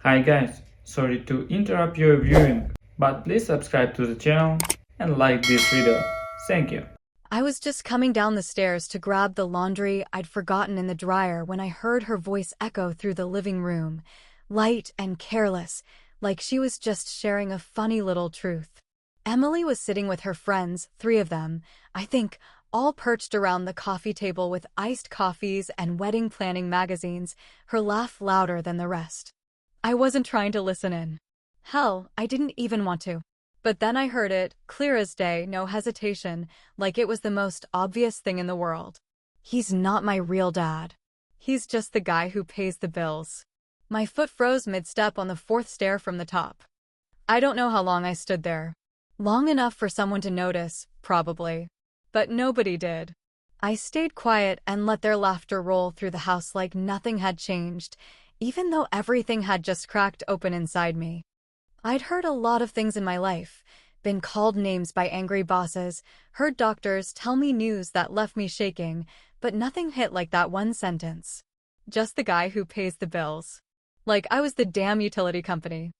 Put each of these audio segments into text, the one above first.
Hi guys, sorry to interrupt your viewing, but please subscribe to the channel and like this video. Thank you. I was just coming down the stairs to grab the laundry I'd forgotten in the dryer when I heard her voice echo through the living room, light and careless, like she was just sharing a funny little truth. Emily was sitting with her friends, three of them, I think, all perched around the coffee table with iced coffees and wedding planning magazines, her laugh louder than the rest. I wasn't trying to listen in. Hell, I didn't even want to. But then I heard it, clear as day, no hesitation, like it was the most obvious thing in the world. He's not my real dad. He's just the guy who pays the bills. My foot froze mid-step on the fourth stair from the top. I don't know how long I stood there. Long enough for someone to notice, probably. But nobody did. I stayed quiet and let their laughter roll through the house like nothing had changed, even though everything had just cracked open inside me. I'd heard a lot of things in my life, been called names by angry bosses, heard doctors tell me news that left me shaking, but nothing hit like that one sentence. Just the guy who pays the bills. Like I was the damn utility company.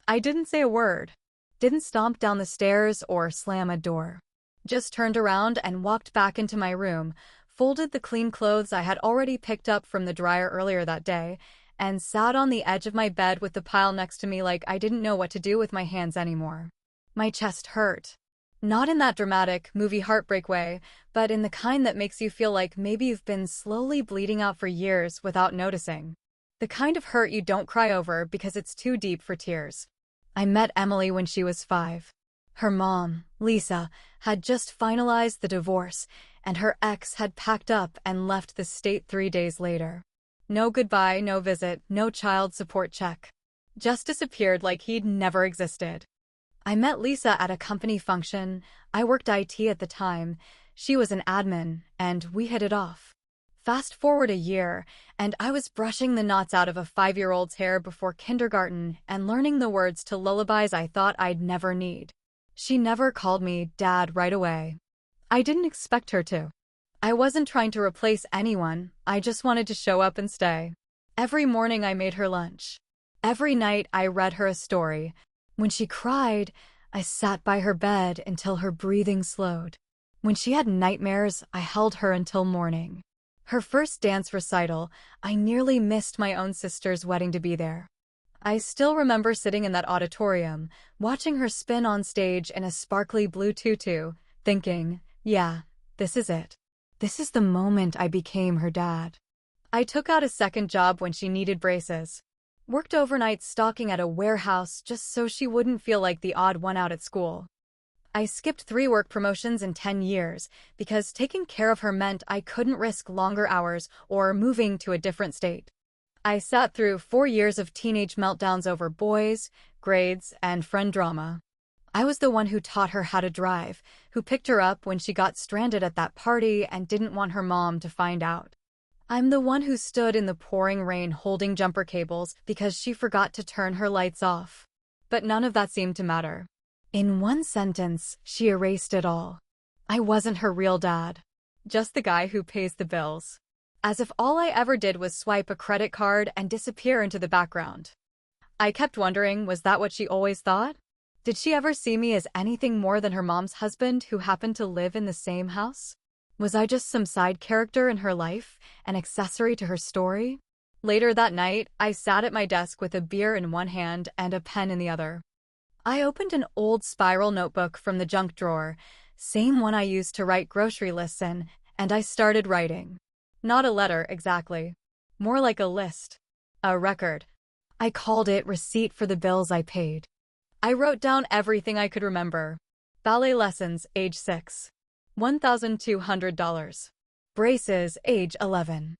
I didn't say a word. Didn't stomp down the stairs or slam a door. Just turned around and walked back into my room, folded the clean clothes I had already picked up from the dryer earlier that day, and sat on the edge of my bed with the pile next to me like I didn't know what to do with my hands anymore. My chest hurt. Not in that dramatic, movie heartbreak way, but in the kind that makes you feel like maybe you've been slowly bleeding out for years without noticing. The kind of hurt you don't cry over because it's too deep for tears. I met Emily when she was 5. Her mom, Lisa, had just finalized the divorce, and her ex had packed up and left the state 3 days later. No goodbye, no visit, no child support check. Just disappeared like he'd never existed. I met Lisa at a company function. I worked IT at the time. She was an admin, and we hit it off. Fast forward a year, and I was brushing the knots out of a 5-year-old's hair before kindergarten and learning the words to lullabies I thought I'd never need. She never called me Dad right away. I didn't expect her to. I wasn't trying to replace anyone, I just wanted to show up and stay. Every morning I made her lunch. Every night I read her a story. When she cried, I sat by her bed until her breathing slowed. When she had nightmares, I held her until morning. Her first dance recital, I nearly missed my own sister's wedding to be there. I still remember sitting in that auditorium, watching her spin on stage in a sparkly blue tutu, thinking, yeah, this is it. This is the moment I became her dad. I took out a second job when she needed braces. Worked overnight stocking at a warehouse just so she wouldn't feel like the odd one out at school. I skipped 3 work promotions in 10 years because taking care of her meant I couldn't risk longer hours or moving to a different state. I sat through 4 years of teenage meltdowns over boys, grades, and friend drama. I was the one who taught her how to drive, who picked her up when she got stranded at that party and didn't want her mom to find out. I'm the one who stood in the pouring rain holding jumper cables because she forgot to turn her lights off. But none of that seemed to matter. In one sentence, she erased it all. I wasn't her real dad. Just the guy who pays the bills. As if all I ever did was swipe a credit card and disappear into the background. I kept wondering, was that what she always thought? Did she ever see me as anything more than her mom's husband who happened to live in the same house? Was I just some side character in her life, an accessory to her story? Later that night, I sat at my desk with a beer in one hand and a pen in the other. I opened an old spiral notebook from the junk drawer, same one I used to write grocery lists in, and I started writing. Not a letter, exactly. More like a list. A record. I called it Receipt for the Bills I Paid. I wrote down everything I could remember. Ballet lessons, age 6. $1,200. Braces, age 11.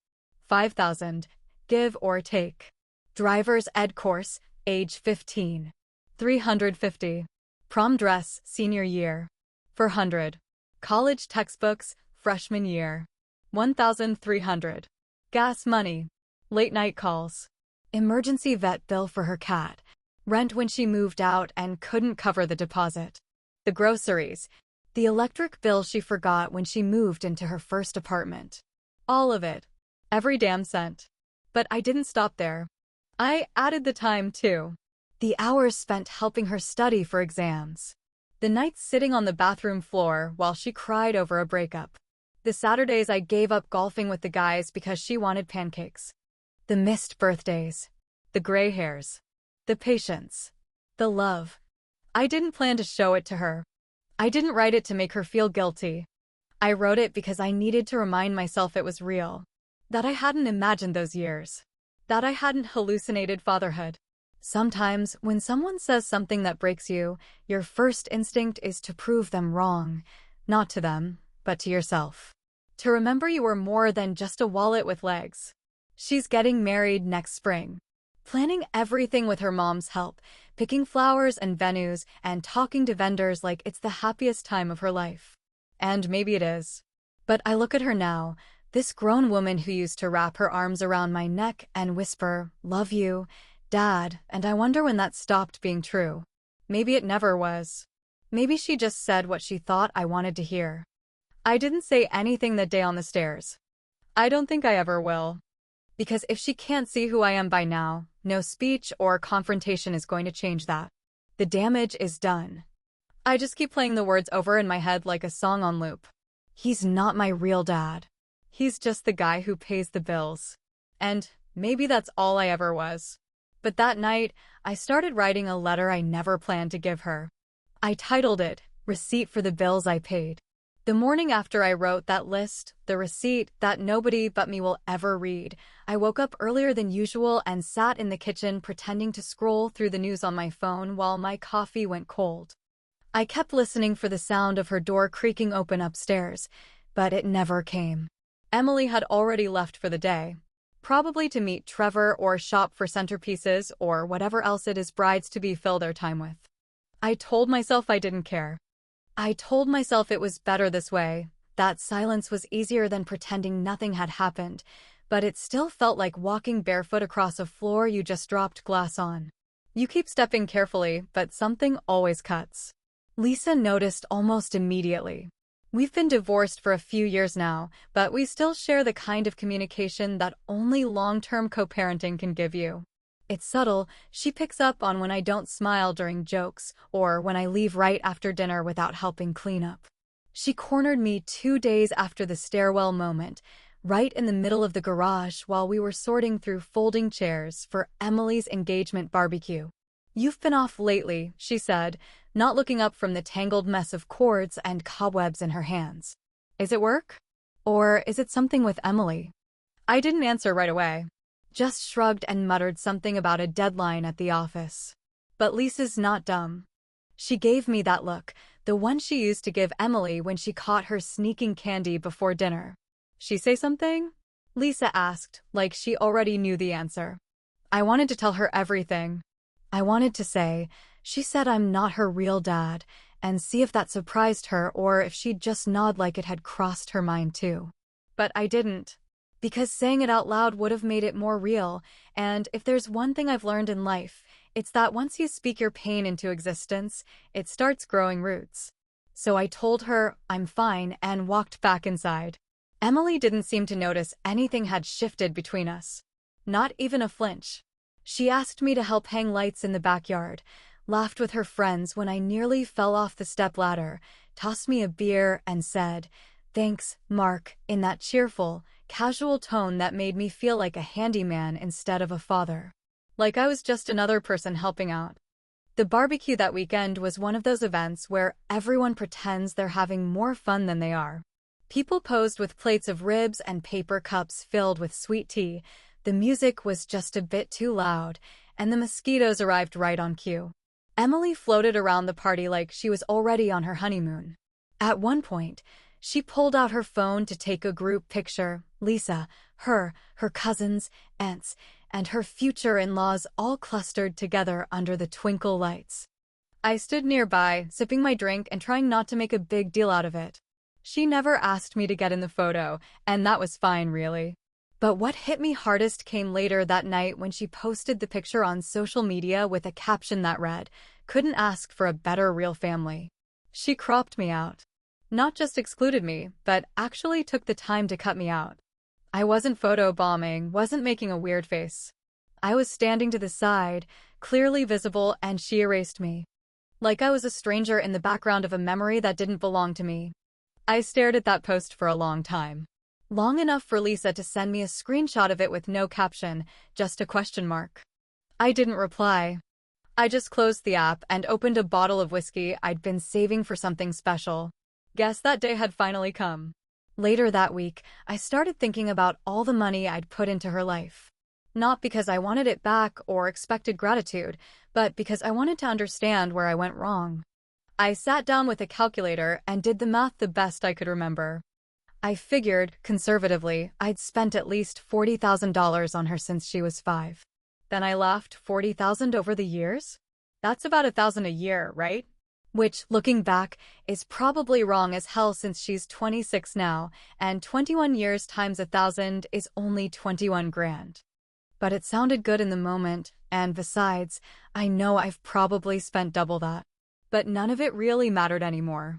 5,000, give or take. Driver's ed course, age 15. 350. Prom dress, senior year. 400. College textbooks, freshman year. 1,300. Gas money. Late night calls. Emergency vet bill for her cat. Rent when she moved out and couldn't cover the deposit. The groceries. The electric bill she forgot when she moved into her first apartment. All of it. Every damn cent. But I didn't stop there. I added the time too. The hours spent helping her study for exams. The nights sitting on the bathroom floor while she cried over a breakup. The Saturdays I gave up golfing with the guys because she wanted pancakes. The missed birthdays. The gray hairs. The patience. The love. I didn't plan to show it to her. I didn't write it to make her feel guilty. I wrote it because I needed to remind myself it was real. That I hadn't imagined those years. That I hadn't hallucinated fatherhood. Sometimes, when someone says something that breaks you, your first instinct is to prove them wrong. Not to them, but to yourself. To remember you were more than just a wallet with legs. She's getting married next spring. Planning everything with her mom's help, picking flowers and venues, and talking to vendors like it's the happiest time of her life. And maybe it is. But I look at her now, this grown woman who used to wrap her arms around my neck and whisper, "Love you, Dad," and I wonder when that stopped being true. Maybe it never was. Maybe she just said what she thought I wanted to hear. I didn't say anything that day on the stairs. I don't think I ever will. Because if she can't see who I am by now, no speech or confrontation is going to change that. The damage is done. I just keep playing the words over in my head like a song on loop. He's not my real dad. He's just the guy who pays the bills. And maybe that's all I ever was. But that night, I started writing a letter I never planned to give her. I titled it, "Receipt for the Bills I Paid." The morning after I wrote that list, the receipt that nobody but me will ever read, I woke up earlier than usual and sat in the kitchen pretending to scroll through the news on my phone while my coffee went cold. I kept listening for the sound of her door creaking open upstairs, but it never came. Emily had already left for the day. Probably to meet Trevor or shop for centerpieces or whatever else it is brides-to-be fill their time with. I told myself I didn't care. I told myself it was better this way, that silence was easier than pretending nothing had happened, but it still felt like walking barefoot across a floor you just dropped glass on. You keep stepping carefully, but something always cuts. Lisa noticed almost immediately. We've been divorced for a few years now, but we still share the kind of communication that only long-term co-parenting can give you. It's subtle. She picks up on when I don't smile during jokes, or when I leave right after dinner without helping clean up. She cornered me 2 days after the stairwell moment, right in the middle of the garage while we were sorting through folding chairs for Emily's engagement barbecue. "You've been off lately," she said, not looking up from the tangled mess of cords and cobwebs in her hands. "Is it work? Or is it something with Emily?" I didn't answer right away. Just shrugged and muttered something about a deadline at the office. But Lisa's not dumb. She gave me that look, the one she used to give Emily when she caught her sneaking candy before dinner. "She say something?" Lisa asked, like she already knew the answer. I wanted to tell her everything. I wanted to say, "She said I'm not her real dad," and see if that surprised her or if she'd just nod like it had crossed her mind too. But I didn't. Because saying it out loud would have made it more real, and if there's one thing I've learned in life, it's that once you speak your pain into existence, it starts growing roots. So I told her I'm fine and walked back inside. Emily didn't seem to notice anything had shifted between us. Not even a flinch. She asked me to help hang lights in the backyard, laughed with her friends when I nearly fell off the stepladder, tossed me a beer, and said, "Thanks, Mark," in that cheerful, casual tone that made me feel like a handyman instead of a father. Like I was just another person helping out. The barbecue that weekend was one of those events where everyone pretends they're having more fun than they are. People posed with plates of ribs and paper cups filled with sweet tea. The music was just a bit too loud, and the mosquitoes arrived right on cue. Emily floated around the party like she was already on her honeymoon. At one point, she pulled out her phone to take a group picture. Lisa, her cousins, aunts, and her future in-laws all clustered together under the twinkle lights. I stood nearby, sipping my drink and trying not to make a big deal out of it. She never asked me to get in the photo, and that was fine, really. But what hit me hardest came later that night when she posted the picture on social media with a caption that read, "Couldn't ask for a better real family." She cropped me out. Not just excluded me, but actually took the time to cut me out. I wasn't photobombing, wasn't making a weird face. I was standing to the side, clearly visible, and she erased me. Like I was a stranger in the background of a memory that didn't belong to me. I stared at that post for a long time. Long enough for Lisa to send me a screenshot of it with no caption, just a question mark. I didn't reply. I just closed the app and opened a bottle of whiskey I'd been saving for something special. Guess that day had finally come. Later that week, I started thinking about all the money I'd put into her life. Not because I wanted it back or expected gratitude, but because I wanted to understand where I went wrong. I sat down with a calculator and did the math the best I could remember. I figured, conservatively, I'd spent at least $40,000 on her since she was 5. Then I laughed. 40,000 over the years? That's about 1,000 a year, right? Which, looking back, is probably wrong as hell since she's 26 now, and 21 years times 1,000 is only 21 grand. But it sounded good in the moment, and besides, I know I've probably spent double that. But none of it really mattered anymore.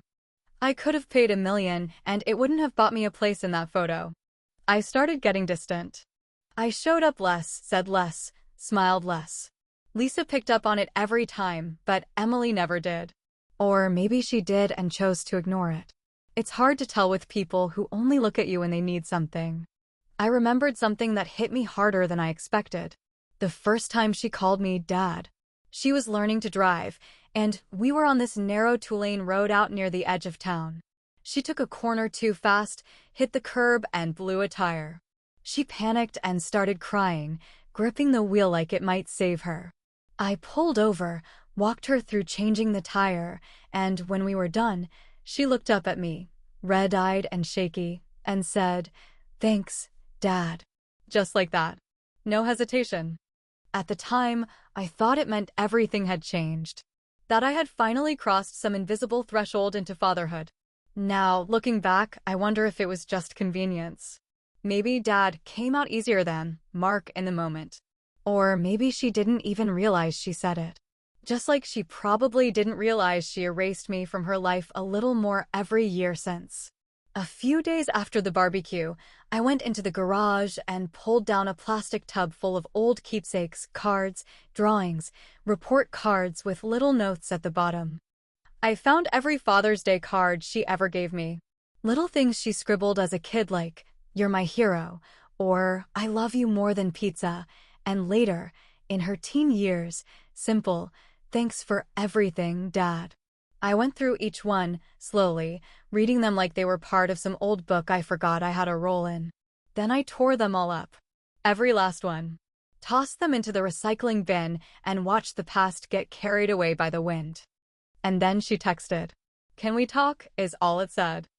I could have paid $1 million, and it wouldn't have bought me a place in that photo. I started getting distant. I showed up less, said less, smiled less. Lisa picked up on it every time, but Emily never did. Or maybe she did and chose to ignore it. It's hard to tell with people who only look at you when they need something. I remembered something that hit me harder than I expected. The first time she called me Dad. She was learning to drive, and we were on this narrow two-lane road out near the edge of town. She took a corner too fast, hit the curb, and blew a tire. She panicked and started crying, gripping the wheel like it might save her. I pulled over, walked her through changing the tire, and when we were done, she looked up at me, red-eyed and shaky, and said, "Thanks, Dad." Just like that. No hesitation. At the time, I thought it meant everything had changed. That I had finally crossed some invisible threshold into fatherhood. Now, looking back, I wonder if it was just convenience. Maybe Dad came out easier than Mark in the moment. Or maybe she didn't even realize she said it. Just like she probably didn't realize she erased me from her life a little more every year since. A few days after the barbecue, I went into the garage and pulled down a plastic tub full of old keepsakes, cards, drawings, report cards with little notes at the bottom. I found every Father's Day card she ever gave me. Little things she scribbled as a kid like, "You're my hero," or "I love you more than pizza," and later, in her teen years, simple, "Thanks for everything, Dad." I went through each one, slowly, reading them like they were part of some old book I forgot I had a role in. Then I tore them all up. Every last one. Tossed them into the recycling bin and watched the past get carried away by the wind. And then she texted. "Can we talk?" is all it said.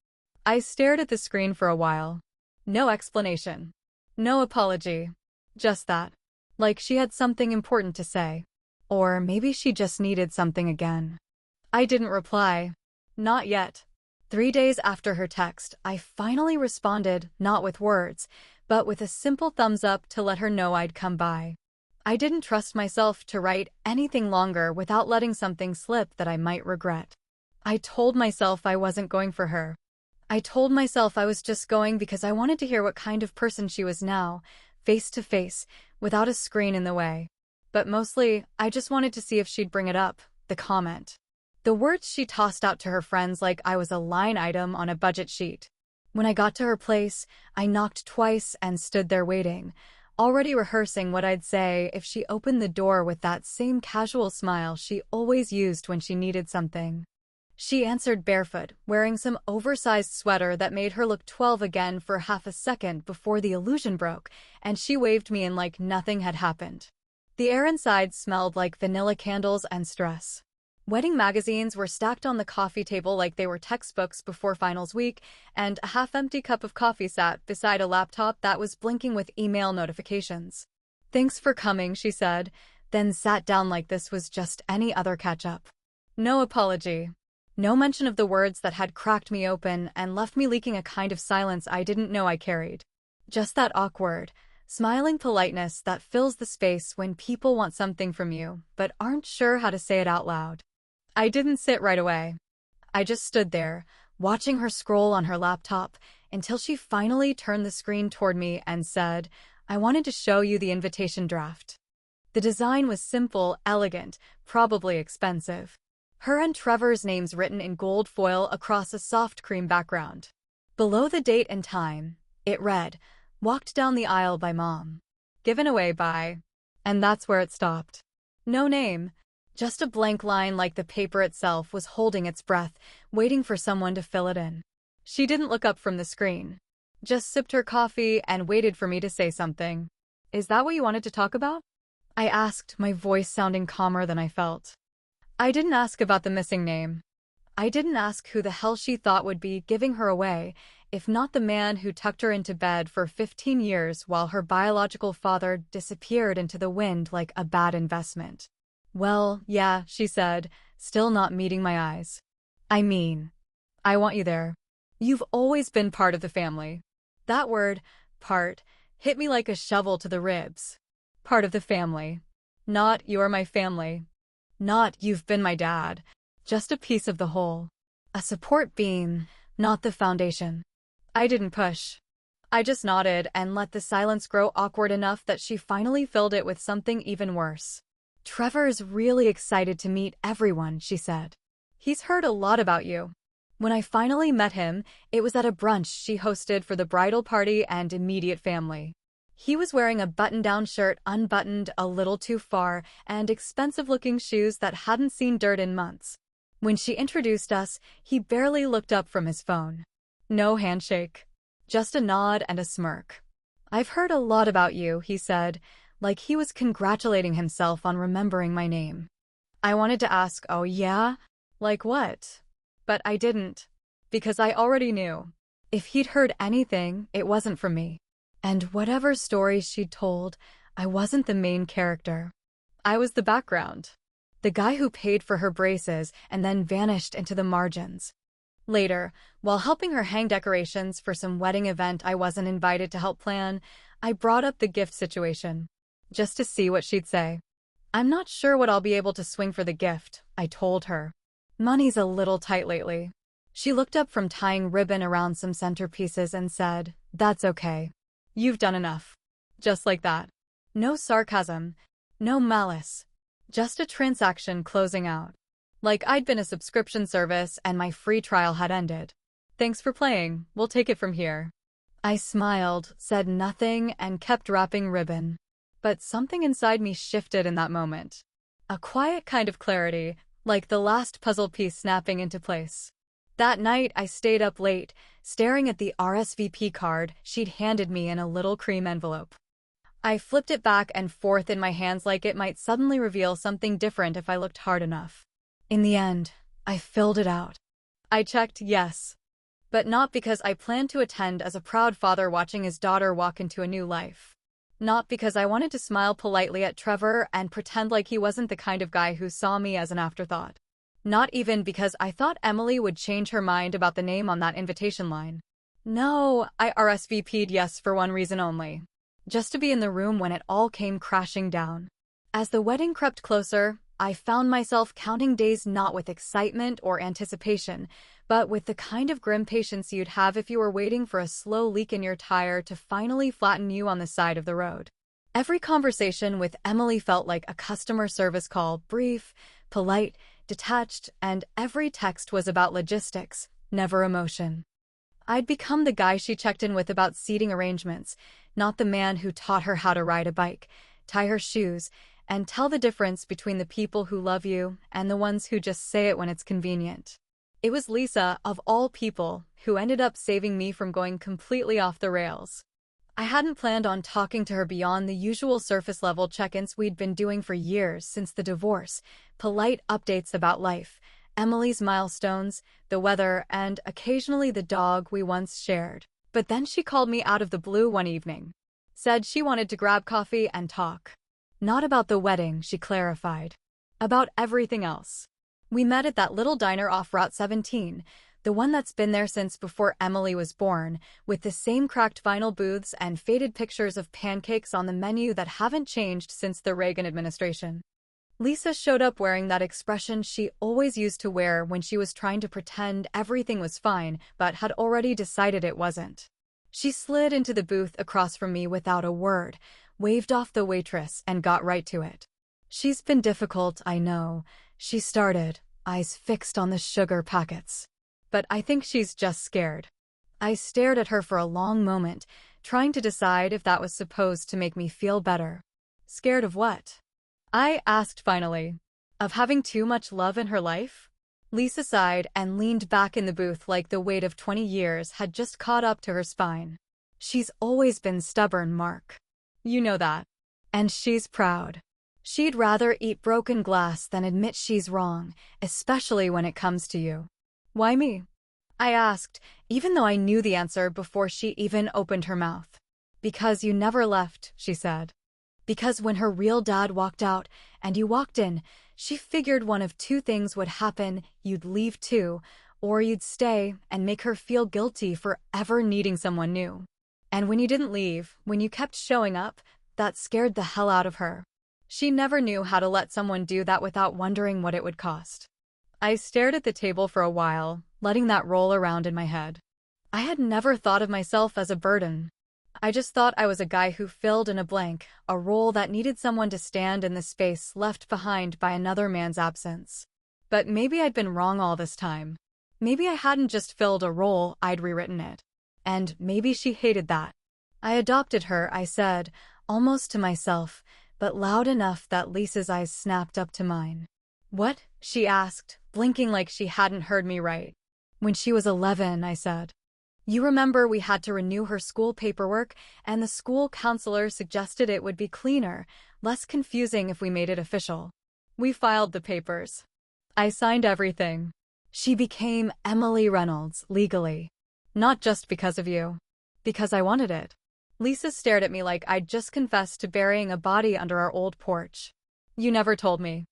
I stared at the screen for a while. No explanation. No apology. Just that. Like she had something important to say. Or maybe she just needed something again. I didn't reply. Not yet. 3 days after her text, I finally responded, not with words, but with a simple thumbs up to let her know I'd come by. I didn't trust myself to write anything longer without letting something slip that I might regret. I told myself I wasn't going for her. I told myself I was just going because I wanted to hear what kind of person she was now, face to face, without a screen in the way. But mostly, I just wanted to see if she'd bring it up, the comment. The words she tossed out to her friends like I was a line item on a budget sheet. When I got to her place, I knocked twice and stood there waiting, already rehearsing what I'd say if she opened the door with that same casual smile she always used when she needed something. She answered barefoot, wearing some oversized sweater that made her look 12 again for half a second before the illusion broke, and she waved me in like nothing had happened. The air inside smelled like vanilla candles and stress. Wedding magazines were stacked on the coffee table like they were textbooks before finals week, and a half-empty cup of coffee sat beside a laptop that was blinking with email notifications. "Thanks for coming," she said, then sat down like this was just any other catch-up. No apology. No mention of the words that had cracked me open and left me leaking a kind of silence I didn't know I carried. Just that awkward, smiling politeness that fills the space when people want something from you, but aren't sure how to say it out loud. I didn't sit right away. I just stood there, watching her scroll on her laptop, until she finally turned the screen toward me and said, "I wanted to show you the invitation draft." The design was simple, elegant, probably expensive. Her and Trevor's names written in gold foil across a soft cream background. Below the date and time, it read, "Walked down the aisle by Mom. Given away by..." And that's where it stopped. No name. Just a blank line like the paper itself was holding its breath, waiting for someone to fill it in. She didn't look up from the screen. Just sipped her coffee and waited for me to say something. "Is that what you wanted to talk about?" I asked, my voice sounding calmer than I felt. I didn't ask about the missing name. I didn't ask who the hell she thought would be giving her away, if not the man who tucked her into bed for 15 years while her biological father disappeared into the wind like a bad investment. "Well, yeah," she said, still not meeting my eyes. "I mean, I want you there. You've always been part of the family." That word, part, hit me like a shovel to the ribs. Part of the family. Not "you're my family." Not "you've been my dad." Just a piece of the whole. A support beam, not the foundation. I didn't push. I just nodded and let the silence grow awkward enough that she finally filled it with something even worse. "Trevor's really excited to meet everyone," she said. "He's heard a lot about you." When I finally met him, it was at a brunch she hosted for the bridal party and immediate family. He was wearing a button-down shirt unbuttoned a little too far and expensive-looking shoes that hadn't seen dirt in months. When she introduced us, he barely looked up from his phone. No handshake. Just a nod and a smirk. "I've heard a lot about you," he said, like he was congratulating himself on remembering my name. I wanted to ask, "Oh yeah? Like what?" But I didn't. Because I already knew. If he'd heard anything, it wasn't from me. And whatever stories she'd told, I wasn't the main character. I was the background. The guy who paid for her braces and then vanished into the margins. Later, while helping her hang decorations for some wedding event I wasn't invited to help plan, I brought up the gift situation. Just to see what she'd say. "I'm not sure what I'll be able to swing for the gift," I told her. "Money's a little tight lately." She looked up from tying ribbon around some centerpieces and said, "That's okay. You've done enough." Just like that. No sarcasm, no malice. Just a transaction closing out. Like I'd been a subscription service and my free trial had ended. "Thanks for playing, we'll take it from here." I smiled, said nothing, and kept wrapping ribbon. But something inside me shifted in that moment. A quiet kind of clarity, like the last puzzle piece snapping into place. That night, I stayed up late, staring at the RSVP card she'd handed me in a little cream envelope. I flipped it back and forth in my hands like it might suddenly reveal something different if I looked hard enough. In the end, I filled it out. I checked yes. But not because I planned to attend as a proud father watching his daughter walk into a new life. Not because I wanted to smile politely at Trevor and pretend like he wasn't the kind of guy who saw me as an afterthought. Not even because I thought Emily would change her mind about the name on that invitation line. No, I RSVP'd yes for one reason only. Just to be in the room when it all came crashing down. As the wedding crept closer, I found myself counting days not with excitement or anticipation, but with the kind of grim patience you'd have if you were waiting for a slow leak in your tire to finally flatten you on the side of the road. Every conversation with Emily felt like a customer service call, brief, polite, detached, and every text was about logistics, never emotion. I'd become the guy she checked in with about seating arrangements, not the man who taught her how to ride a bike, tie her shoes, and tell the difference between the people who love you and the ones who just say it when it's convenient. It was Lisa, of all people, who ended up saving me from going completely off the rails. I hadn't planned on talking to her beyond the usual surface-level check-ins we'd been doing for years since the divorce, polite updates about life, Emily's milestones, the weather, and occasionally the dog we once shared. But then she called me out of the blue one evening. Said she wanted to grab coffee and talk. Not about the wedding, she clarified. About everything else. We met at that little diner off Route 17, the one that's been there since before Emily was born, with the same cracked vinyl booths and faded pictures of pancakes on the menu that haven't changed since the Reagan administration. Lisa showed up wearing that expression she always used to wear when she was trying to pretend everything was fine but had already decided it wasn't. She slid into the booth across from me without a word, waved off the waitress, and got right to it. "She's been difficult, I know," she started, eyes fixed on the sugar packets. "But I think she's just scared." I stared at her for a long moment, trying to decide if that was supposed to make me feel better. "Scared of what?" I asked finally. "Of having too much love in her life?" Lisa sighed and leaned back in the booth like the weight of 20 years had just caught up to her spine. "She's always been stubborn, Mark. You know that. And she's proud. She'd rather eat broken glass than admit she's wrong, especially when it comes to you." "Why me?" I asked, even though I knew the answer before she even opened her mouth. "Because you never left," she said. "Because when her real dad walked out and you walked in, she figured one of two things would happen: you'd leave too, or you'd stay and make her feel guilty for ever needing someone new. And when you didn't leave, when you kept showing up, that scared the hell out of her. She never knew how to let someone do that without wondering what it would cost." I stared at the table for a while, letting that roll around in my head. I had never thought of myself as a burden. I just thought I was a guy who filled in a blank, a role that needed someone to stand in the space left behind by another man's absence. But maybe I'd been wrong all this time. Maybe I hadn't just filled a role, I'd rewritten it. And maybe she hated that. "I adopted her," I said, almost to myself, but loud enough that Lisa's eyes snapped up to mine. "What?" she asked, blinking like she hadn't heard me right. "When she was 11, I said. "You remember we had to renew her school paperwork, and the school counselor suggested it would be cleaner, less confusing if we made it official. We filed the papers. I signed everything. She became Emily Reynolds, legally. Not just because of you. Because I wanted it." Lisa stared at me like I'd just confessed to burying a body under our old porch. "You never told me."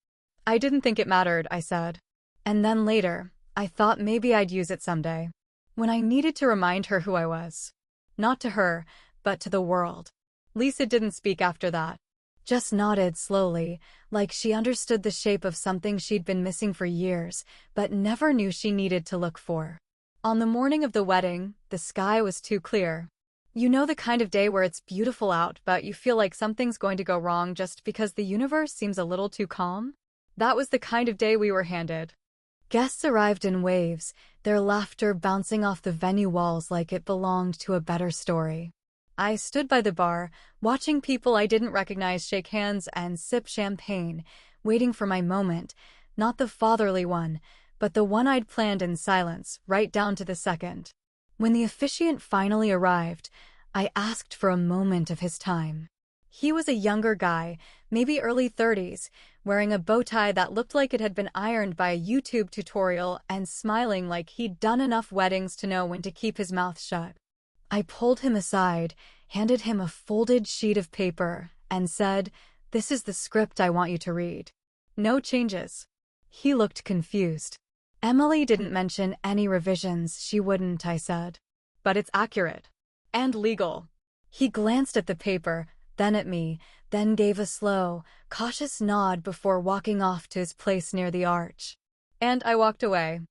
"I didn't think it mattered," I said. And then later, I thought maybe I'd use it someday. When I needed to remind her who I was. Not to her, but to the world. Lisa didn't speak after that. Just nodded slowly, like she understood the shape of something she'd been missing for years, but never knew she needed to look for. On the morning of the wedding, the sky was too clear. You know, the kind of day where it's beautiful out, but you feel like something's going to go wrong just because the universe seems a little too calm? That was the kind of day we were handed. Guests arrived in waves, their laughter bouncing off the venue walls like it belonged to a better story. I stood by the bar, watching people I didn't recognize shake hands and sip champagne, waiting for my moment, not the fatherly one, but the one I'd planned in silence, right down to the second. When the officiant finally arrived, I asked for a moment of his time. He was a younger guy, maybe early 30s, wearing a bow tie that looked like it had been ironed by a YouTube tutorial and smiling like he'd done enough weddings to know when to keep his mouth shut. I pulled him aside, handed him a folded sheet of paper, and said, "This is the script I want you to read. No changes." He looked confused. "Emily didn't mention any revisions, she wouldn't," I said. "But it's accurate. And legal." He glanced at the paper, then at me, then gave a slow, cautious nod before walking off to his place near the arch. And I walked away.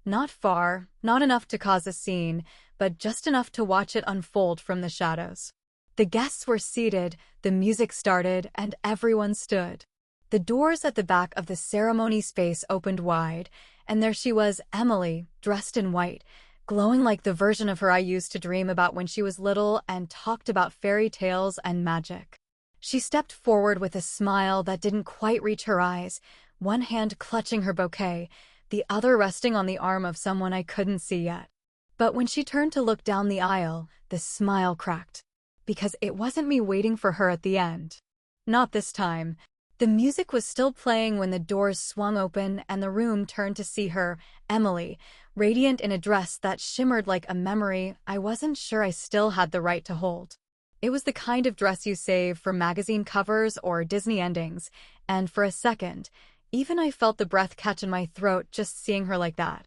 Not far, not enough to cause a scene, but just enough to watch it unfold from the shadows. The guests were seated, the music started, and everyone stood. The doors at the back of the ceremony space opened wide, and there she was, Emily, dressed in white, glowing like the version of her I used to dream about when she was little and talked about fairy tales and magic. She stepped forward with a smile that didn't quite reach her eyes, one hand clutching her bouquet, the other resting on the arm of someone I couldn't see yet. But when she turned to look down the aisle, the smile cracked. Because it wasn't me waiting for her at the end. Not this time. The music was still playing when the doors swung open and the room turned to see her, Emily, radiant in a dress that shimmered like a memory I wasn't sure I still had the right to hold. It was the kind of dress you save for magazine covers or Disney endings, and for a second, even I felt the breath catch in my throat just seeing her like that.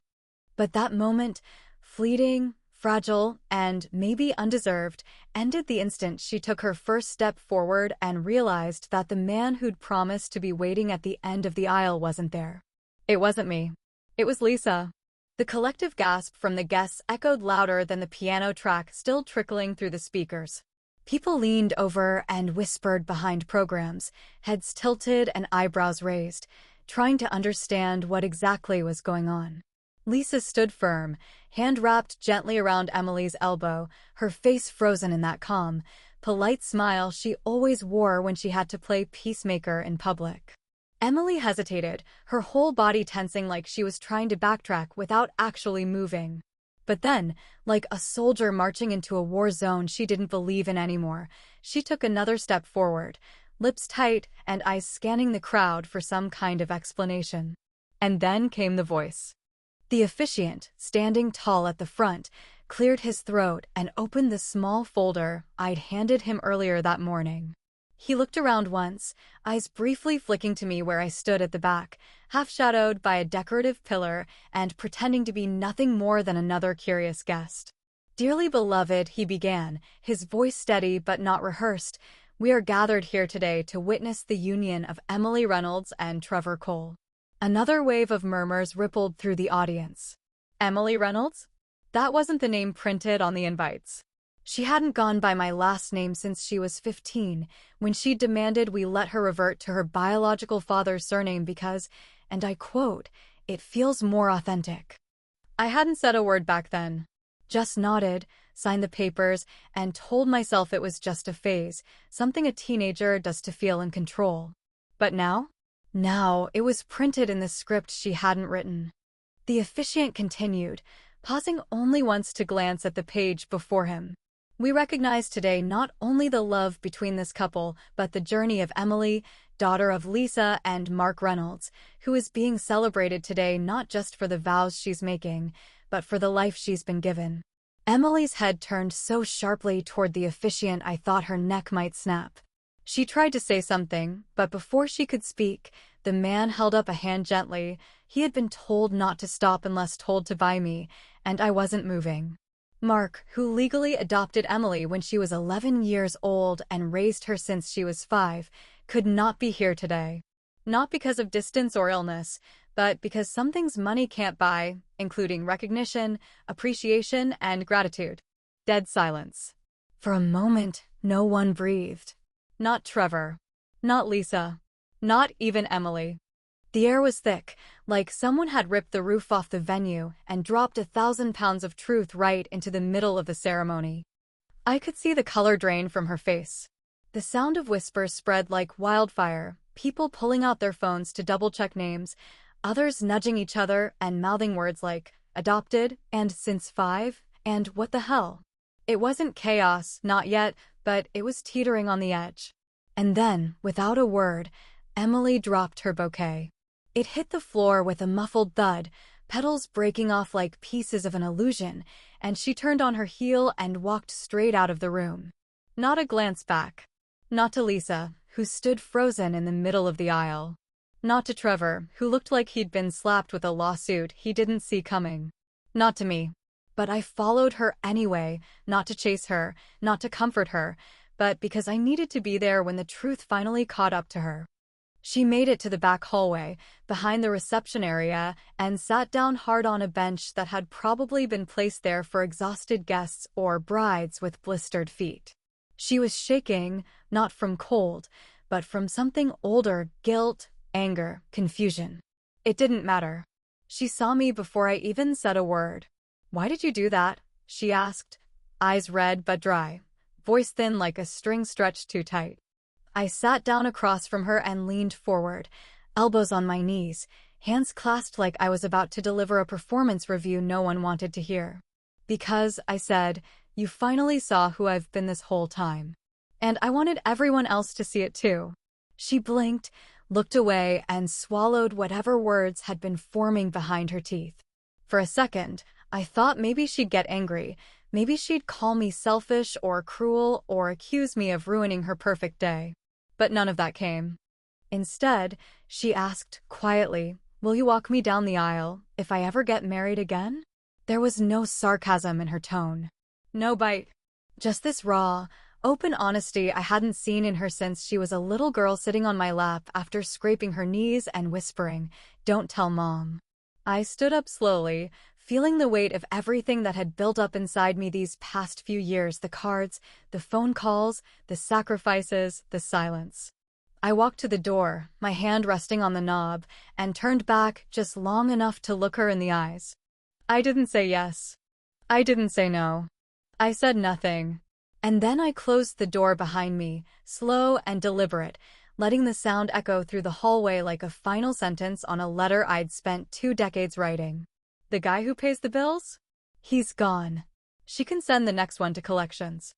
But that moment, fleeting, fragile, and maybe undeserved, ended the instant she took her first step forward and realized that the man who'd promised to be waiting at the end of the aisle wasn't there. It wasn't me. It was Lisa. The collective gasp from the guests echoed louder than the piano track still trickling through the speakers. People leaned over and whispered behind programs, heads tilted and eyebrows raised, trying to understand what exactly was going on. Lisa stood firm, hand wrapped gently around Emily's elbow, her face frozen in that calm, polite smile she always wore when she had to play peacemaker in public. Emily hesitated, her whole body tensing like she was trying to backtrack without actually moving. But then, like a soldier marching into a war zone she didn't believe in anymore, she took another step forward, lips tight and eyes scanning the crowd for some kind of explanation. And then came the voice. The officiant, standing tall at the front, cleared his throat and opened the small folder I'd handed him earlier that morning. He looked around once, eyes briefly flicking to me where I stood at the back, half-shadowed by a decorative pillar and pretending to be nothing more than another curious guest. "Dearly beloved," he began, his voice steady but not rehearsed, "we are gathered here today to witness the union of Emily Reynolds and Trevor Cole." Another wave of murmurs rippled through the audience. Emily Reynolds? That wasn't the name printed on the invites. She hadn't gone by my last name since she was 15, when she demanded we let her revert to her biological father's surname because, and I quote, "it feels more authentic." I hadn't said a word back then. Just nodded, signed the papers, and told myself it was just a phase, something a teenager does to feel in control. But now? Now, it was printed in the script she hadn't written. The officiant continued, pausing only once to glance at the page before him. "We recognize today not only the love between this couple, but the journey of Emily, daughter of Lisa and Mark Reynolds, who is being celebrated today not just for the vows she's making, but for the life she's been given." Emily's head turned so sharply toward the officiant I thought her neck might snap. She tried to say something, but before she could speak, the man held up a hand gently. He had been told not to stop unless told to by me, and I wasn't moving. Mark, who legally adopted Emily when she was 11 years old and raised her since she was 5, could not be here today. Not because of distance or illness, but because some things money can't buy, including recognition, appreciation, and gratitude. Dead silence. For a moment, no one breathed. Not Trevor. Not Lisa. Not even Emily. The air was thick, like someone had ripped the roof off the venue and dropped 1,000 pounds of truth right into the middle of the ceremony. I could see the color drain from her face. The sound of whispers spread like wildfire, people pulling out their phones to double-check names, others nudging each other and mouthing words like adopted and since 5 and what the hell. It wasn't chaos, not yet, but it was teetering on the edge. And then, without a word, Emily dropped her bouquet. It hit the floor with a muffled thud, petals breaking off like pieces of an illusion, and she turned on her heel and walked straight out of the room. Not a glance back. Not to Lisa, who stood frozen in the middle of the aisle. Not to Trevor, who looked like he'd been slapped with a lawsuit he didn't see coming. Not to me. But I followed her anyway, not to chase her, not to comfort her, but because I needed to be there when the truth finally caught up to her. She made it to the back hallway, behind the reception area, and sat down hard on a bench that had probably been placed there for exhausted guests or brides with blistered feet. She was shaking, not from cold, but from something older, guilt, anger, confusion. It didn't matter. She saw me before I even said a word. "Why did you do that?" she asked, eyes red but dry, voice thin like a string stretched too tight. I sat down across from her and leaned forward, elbows on my knees, hands clasped like I was about to deliver a performance review no one wanted to hear. "Because," I said, "you finally saw who I've been this whole time. And I wanted everyone else to see it too." She blinked, looked away, and swallowed whatever words had been forming behind her teeth. For a second, I thought maybe she'd get angry, maybe she'd call me selfish or cruel or accuse me of ruining her perfect day. But none of that came. Instead, she asked quietly, "Will you walk me down the aisle if I ever get married again?" There was no sarcasm in her tone. No bite. Just this raw, open honesty I hadn't seen in her since she was a little girl sitting on my lap after scraping her knees and whispering, "Don't tell Mom." I stood up slowly, feeling the weight of everything that had built up inside me these past few years, the cards, the phone calls, the sacrifices, the silence. I walked to the door, my hand resting on the knob, and turned back just long enough to look her in the eyes. I didn't say yes. I didn't say no. I said nothing. And then I closed the door behind me, slow and deliberate, letting the sound echo through the hallway like a final sentence on a letter I'd spent 2 decades writing. The guy who pays the bills? He's gone. She can send the next one to collections.